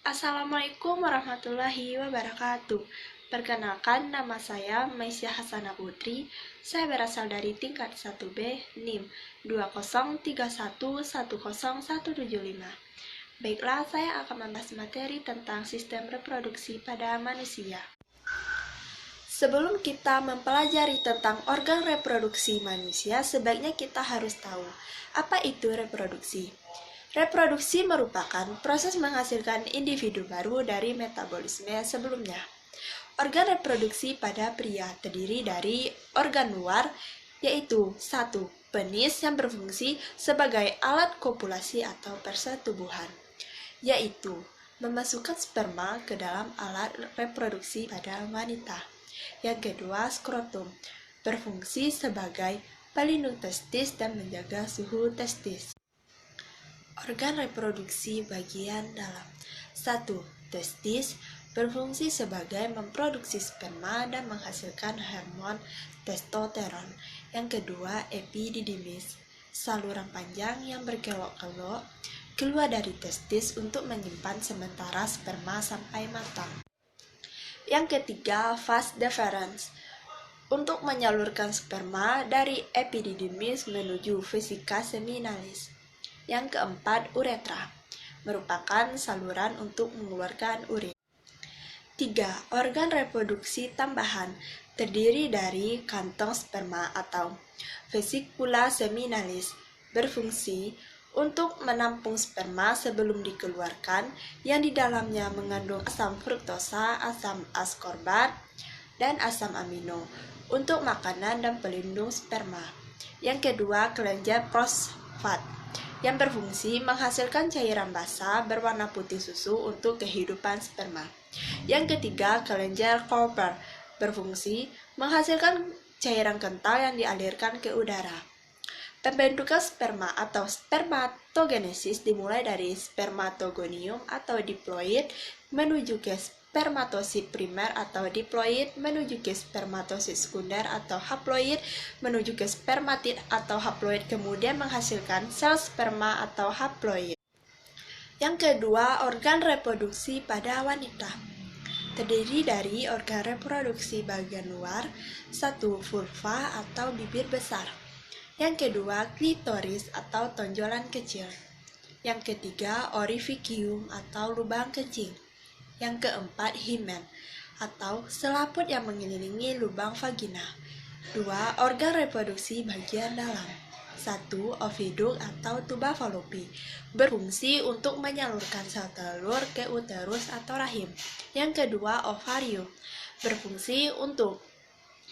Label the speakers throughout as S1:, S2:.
S1: Assalamualaikum warahmatullahi wabarakatuh. Perkenalkan, nama saya Maisyah Hasanah Putri. Saya berasal dari tingkat 1B NIM 20311010175. Baiklah, saya akan membahas materi tentang sistem reproduksi pada manusia. Sebelum kita mempelajari tentang organ reproduksi manusia, sebaiknya kita harus tahu apa itu reproduksi. Reproduksi merupakan proses menghasilkan individu baru dari metabolisme sebelumnya. Organ reproduksi pada pria terdiri dari organ luar, yaitu 1. Penis yang berfungsi sebagai alat kopulasi atau persetubuhan, yaitu memasukkan sperma ke dalam alat reproduksi pada wanita. Yang kedua, skrotum, berfungsi sebagai pelindung testis dan menjaga suhu testis. Organ reproduksi bagian dalam. 1. Testis berfungsi sebagai memproduksi sperma dan menghasilkan hormon testosteron. Yang kedua, epididymis, saluran panjang yang berkelok-kelok keluar dari testis untuk menyimpan sementara sperma sampai matang. Yang ketiga, vas deferens, untuk menyalurkan sperma dari epididymis menuju vesika seminalis. Yang keempat, uretra, merupakan saluran untuk mengeluarkan urin. 3. Organ reproduksi tambahan, terdiri dari kantong sperma atau vesikula seminalis, berfungsi untuk menampung sperma sebelum dikeluarkan, yang di dalamnya mengandung asam fruktosa, asam askorbat, dan asam amino untuk makanan dan pelindung sperma. Yang kedua, kelenjar fosfat, yang berfungsi menghasilkan cairan basah berwarna putih susu untuk kehidupan sperma. Yang ketiga, kelenjar Cooper, berfungsi menghasilkan cairan kental yang dialirkan ke udara. Pembentukan sperma atau spermatogenesis dimulai dari spermatogonium atau diploid menuju ke spermatosit primer atau diploid menuju ke spermatosit sekunder atau haploid menuju ke spermatid atau haploid, kemudian menghasilkan sel sperma atau haploid. Yang kedua, organ reproduksi pada wanita, terdiri dari organ reproduksi bagian luar. 1. Vulva atau bibir besar. Yang kedua, klitoris atau tonjolan kecil. Yang ketiga, orificium atau lubang kencing. Yang keempat, himen atau selaput yang mengelilingi lubang vagina. 2. Organ reproduksi bagian dalam. 1. Oviduk atau tuba falopi, berfungsi untuk menyalurkan sel telur ke uterus atau rahim. Yang kedua, ovarium, berfungsi untuk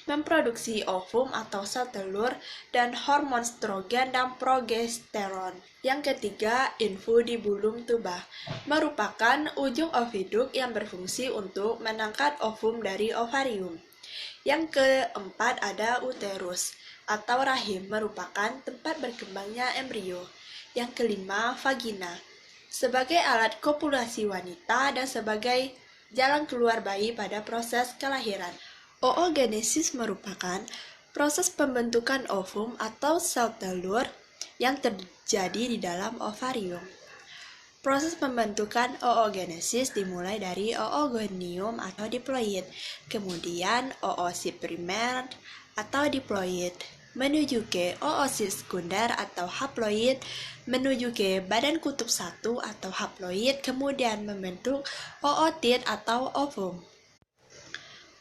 S1: memproduksi ovum atau sel telur dan hormon strogen dan progesteron. Yang ketiga, infundibulum tuba, merupakan ujung oviduk yang berfungsi untuk mengangkat ovum dari ovarium. Yang keempat, ada uterus atau rahim, merupakan tempat berkembangnya embrio. Yang kelima, vagina, sebagai alat kopulasi wanita dan sebagai jalan keluar bayi pada proses kelahiran. Oogenesis merupakan proses pembentukan ovum atau sel telur yang terjadi di dalam ovarium. Proses pembentukan oogenesis dimulai dari oogonium atau diploid, kemudian oosit primer atau diploid, menuju ke oosit sekunder atau haploid, menuju ke badan kutub 1 atau haploid, kemudian membentuk ootit atau ovum.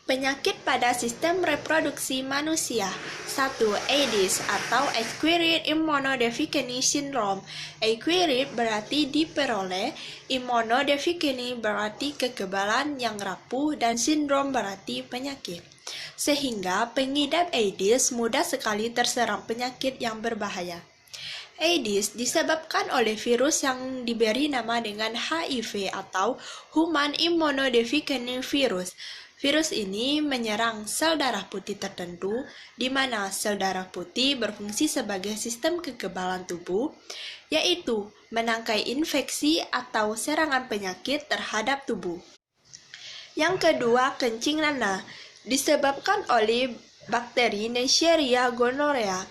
S1: Penyakit pada sistem reproduksi manusia. 1. AIDS atau Acquired Immunodeficiency Syndrome. Acquired berarti diperoleh, immunodeficiency berarti kekebalan yang rapuh, dan sindrom berarti penyakit. Sehingga pengidap AIDS mudah sekali terserang penyakit yang berbahaya. AIDS disebabkan oleh virus yang diberi nama dengan HIV atau Human Immunodeficiency Virus. Virus ini menyerang sel darah putih tertentu, di mana sel darah putih berfungsi sebagai sistem kekebalan tubuh, yaitu menangkai infeksi atau serangan penyakit terhadap tubuh. Yang kedua, kencing nanah, disebabkan oleh bakteri Neisseria gonorrhea.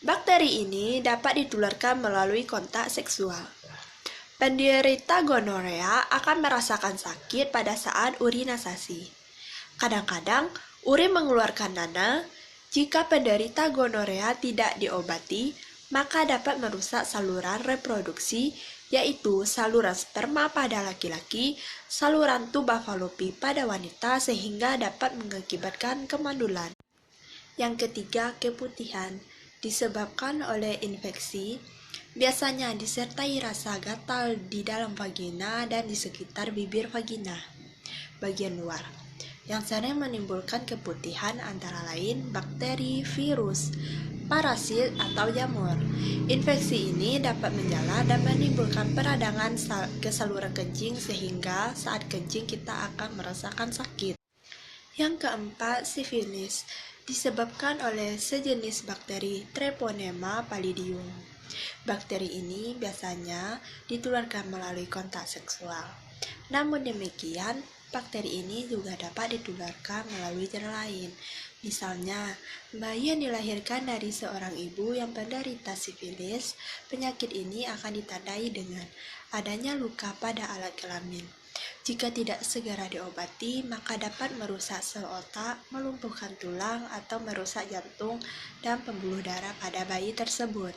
S1: Bakteri ini dapat ditularkan melalui kontak seksual. Penderita gonorea akan merasakan sakit pada saat urinasi. Kadang-kadang, urin mengeluarkan nanah. Jika penderita gonorea tidak diobati, maka dapat merusak saluran reproduksi, yaitu saluran sperma pada laki-laki, saluran tuba falopi pada wanita, sehingga dapat mengakibatkan kemandulan. Yang ketiga, keputihan disebabkan oleh infeksi, biasanya disertai rasa gatal di dalam vagina dan di sekitar bibir vagina bagian luar. Yang sering menimbulkan keputihan antara lain bakteri, virus, parasit, atau jamur. Infeksi ini dapat menjalar dan menimbulkan peradangan ke saluran kencing sehingga saat kencing kita akan merasakan sakit. Yang keempat, sifilis disebabkan oleh sejenis bakteri Treponema pallidum. Bakteri ini biasanya ditularkan melalui kontak seksual. Namun demikian, bakteri ini juga dapat ditularkan melalui cara lain. Misalnya, bayi yang dilahirkan dari seorang ibu yang penderita sifilis, penyakit ini akan ditandai dengan adanya luka pada alat kelamin. Jika tidak segera diobati, maka dapat merusak sel otak, melumpuhkan tulang, atau merusak jantung dan pembuluh darah pada bayi tersebut.